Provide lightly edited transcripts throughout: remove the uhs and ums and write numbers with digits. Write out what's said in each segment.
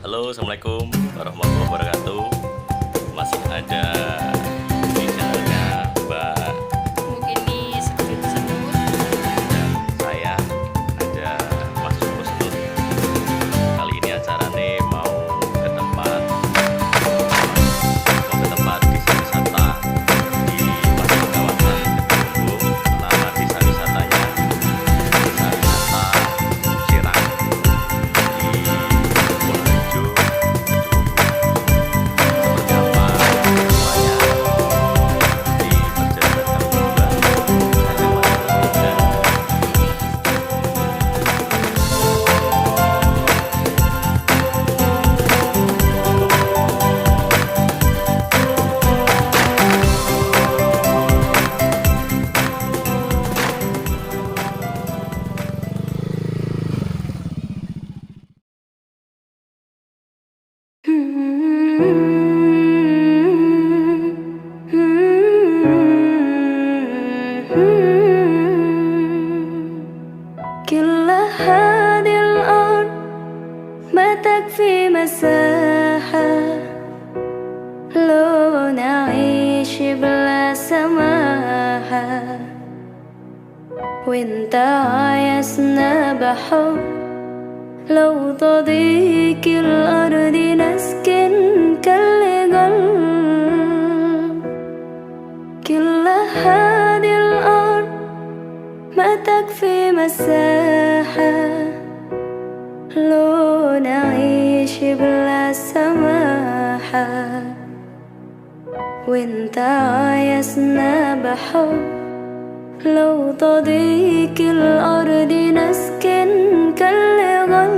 Halo, assalamualaikum warahmatullahi wabarakatuh. Masih ada di channelnya Mbak Mugini Sekut Senut. dan saya ada Mas Joko Senut. Kali ini acaranya mau ke tempat desa wisata di masuk kawasan Kedungbu. Nama desa wisatanya Desa Wisata Serang di Purworejo, seperti apa semuanya di perjalanan kami berdua. Ajak Mas dan كل هذه الأرض ما تكفي مساحة لو نعيش بلا سماحة وانت عايزنا بحب لو تضيق الأرض نسكن كالقلب كل هذه الأرض ما تكفي مساحة لو نعيش بلا سماحة وانت عايزنا بحب لو تضيق الأرض نسكن كالغل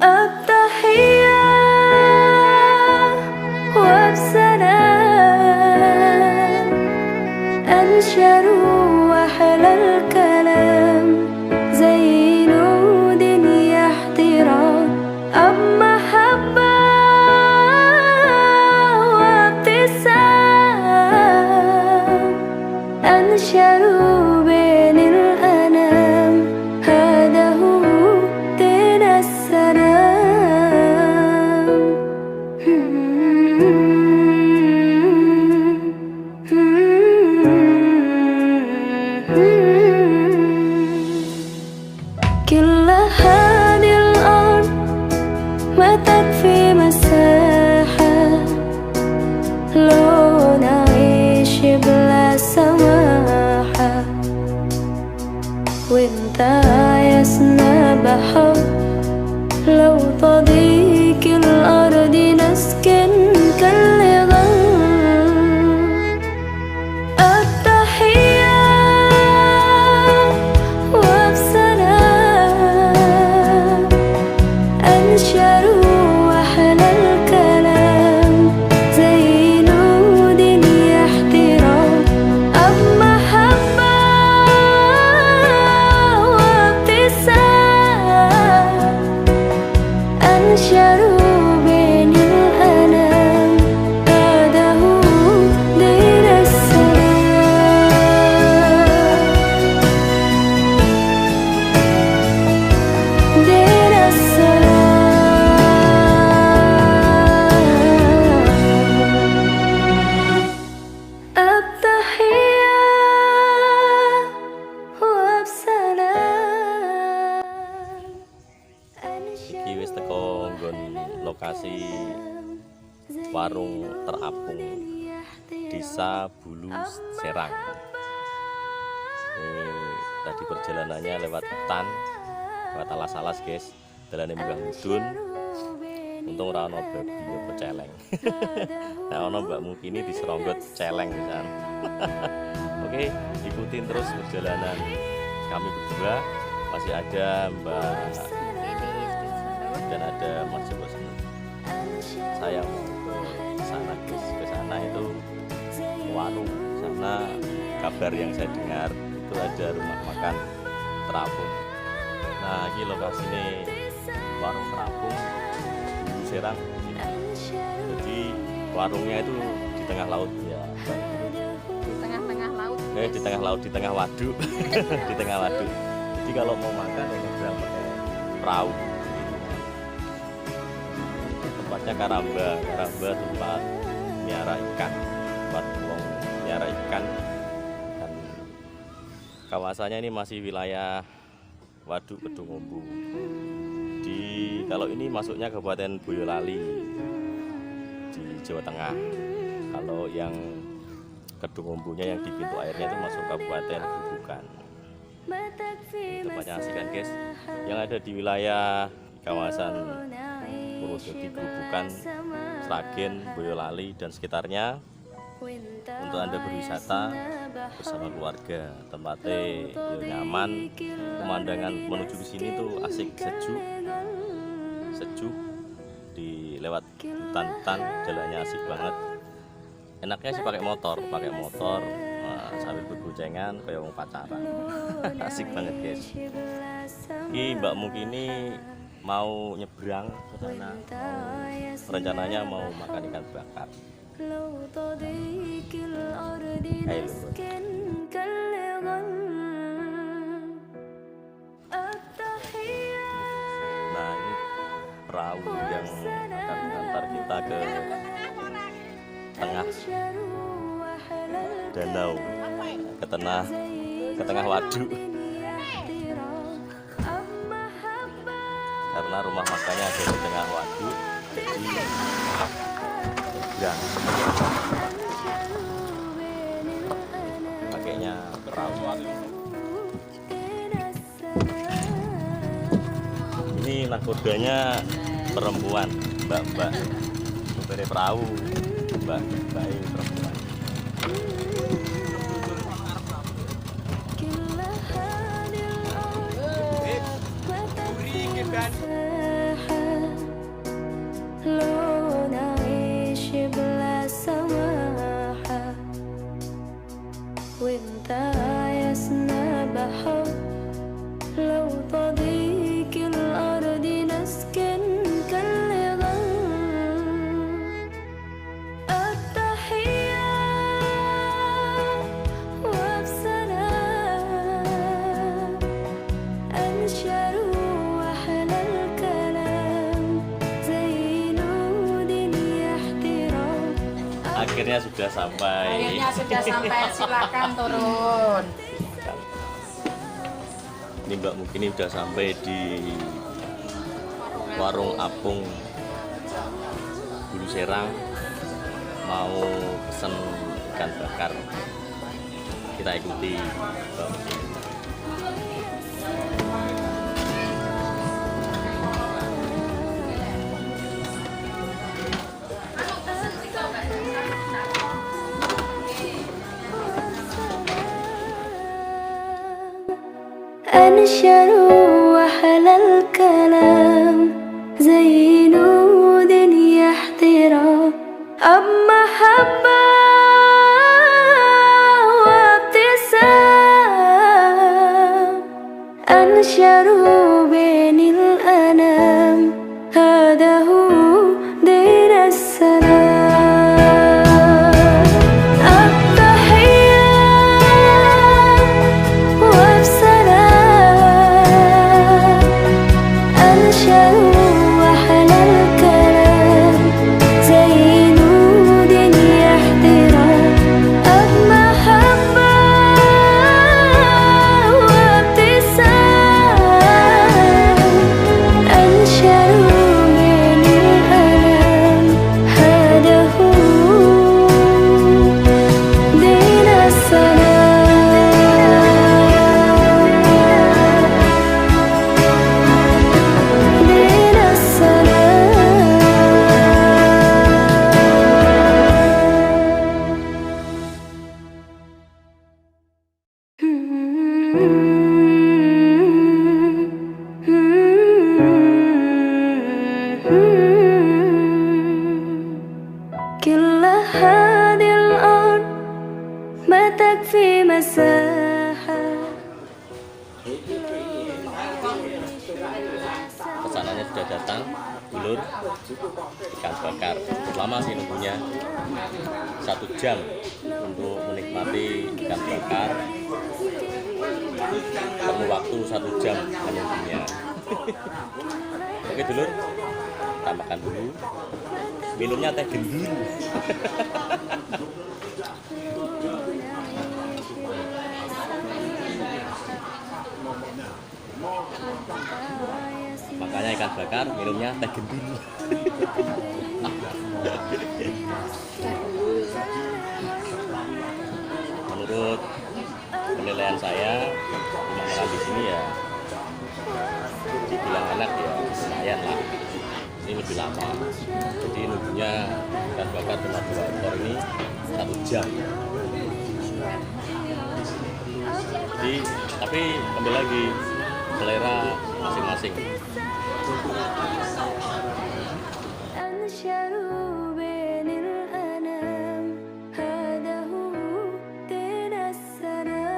التحية وبسلام أنشروا أحلى الكلام زي نود يا احترام أب محبة وابتسام أنشروا بين الأنام هذا هو دين السلام كل هذه الأرض ما تكفي مساحة لو نعيش بلا سماحة وانت عايزنا بحب لو تضيق الأرض نسكن كالغل التحية وبسلام أنشروا أحلى الكلام زي نود يا احترام أب محبة وابتسام أنشروا بين الأنام هذا هو دين السلام دين السلام التحية وبسلام iki wis teko nggon lokasi warung terapung Desa Bulu Serang. Ini tadi perjalanannya lewat hutan, lewat alas-alas guys, dalane munggah mudun. Untung ora ono babi apa celeng. Nah ono Mbak Mugini diseronggot celeng kan. Oke, ikutin terus perjalanan kami berdua. Masih ada Mbak Mugini Sekut Senut. dan ada Mas Joko Senut. Saya mau ke sana guys, ke sana itu warung. Sana kabar yang saya dengar itu ada rumah makan terapung. Nah ini lokasi ini warung terapung Bulu Serang. Jadi warungnya itu di tengah laut ya. Tengah-tengah laut. Di tengah laut, di tengah waduk. Di tengah waduk. Jadi kalau mau makan ya nyebrang pakai perahu. tempatnya Karamba tempat miara ikan, tempat miara ikan. Dan kawasannya ini masih wilayah Waduk Kedungombu. Kalau ini masuknya Kabupaten Boyolali di Jawa Tengah. Kalau yang Kedungombunya yang di pintu airnya itu masuk Kabupaten Grobogan. Tempatnya asik kan guys, yang ada di wilayah kawasan Purwodadi, Grobogan, Sragen, Boyolali dan sekitarnya. Untuk Anda berwisata bersama keluarga, tempatnya nyaman, pemandangan menuju ke sini tuh asik, sejuk, di lewat hutan, jalannya asik banget. Enaknya sih pakai motor sambil berboncengan kayak wong pacaran. Asik banget guys. Ini Mbak Muki ini mau nyebrang ke sana, rencananya mau makan ikan bakar. Ayo. Nah ini perahu yang akan mengantar kita ke tengah danau, ke tengah waduk, karena rumah makannya ada di tengah waduk, jadi nyebrang pakainya perahu. Ini nakodanya perempuan, mbak supir perahu, mbak perempuan. لو نعيش بلا سماحة وانت عايزنا بحب لو تضيق الأرض نسكن كاللغم التحية وبسلام أنشر وأحلى الكلام زي نود احترام. Akhirnya sudah sampai. Silakan turun. Ini Mbak Muki ini udah sampai di warung apung Bulu Serang, mau pesen ikan bakar. Kita ikuti Mbak Muki. أنشروا وأحلى الكلام زي نود يحترام أب محبة وابتسام أنشروا بين الأنام هذا هو دين السلام التحية وبسلام أنشروا وأحلى الكلام زي نود يحترام أب محبة وابتسام أنشروا بين الأنام هذا هو دين السلام دين السلام كل هذه الأرض ما تكفي مساحة. Pesanannya sudah datang, dulur, ikan bakar. Lama sih nunggunya, 1 jam untuk menikmati ikan bakar. Perlu waktu 1 jam menunggunya. Oke dulur, kita makan dulu. Minumnya teh gendul. Makanya ikan bakar minumnya teh gendul. Menurut penilaian saya, rumah makan di sini ya dibilang enak ya lumayan lah. Ini lebih lama, jadi nunggunya ikan bakar cuma 2 ekor ini 1 jam. Jadi tapi kembali lagi selera masing-masing. أنشر بين الأنام هذا هو دين السلام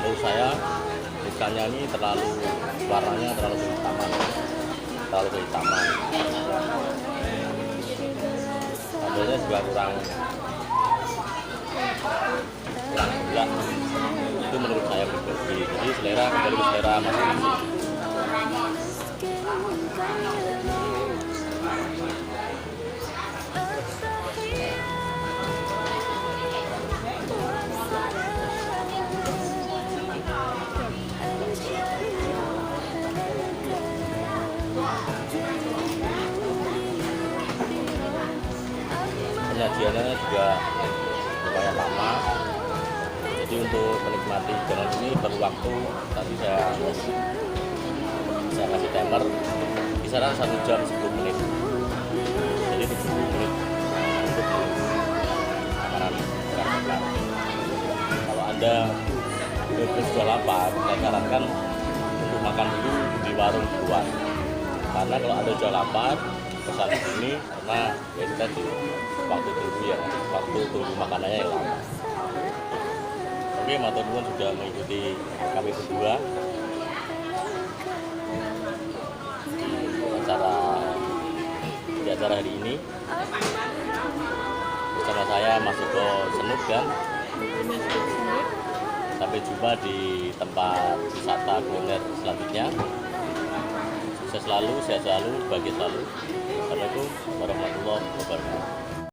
Menurut saya ikannya ini warnanya terlalu kehitaman, sambalnya juga kurang gula. Itu menurut saya pribadi. Jadi selera kembali ke selera masing-masing. Penyajiannya juga lumayan lama, jadi untuk menikmati hidangan ini perlu waktu. Tadi saya kasih timer kisaran 1 jam 10 menit, jadi 70 menit untuk makanan ikan bakar. Kalau Anda sudah lapar, saya sarankan untuk makan dulu di warung di luar, karena kalau Anda sudah lapar pesan di sini, karena ya kita di waktu tunggu makanannya yang lama. Oke, matur nuwun sudah mengikuti kami berdua di acara hari ini bersama saya Mas Eko Senut dan sampai jumpa di tempat wisata kuliner selanjutnya. Sukses selalu, sehat selalu, bahagia selalu. Assalamualaikum warahmatullahi wabarakatuh.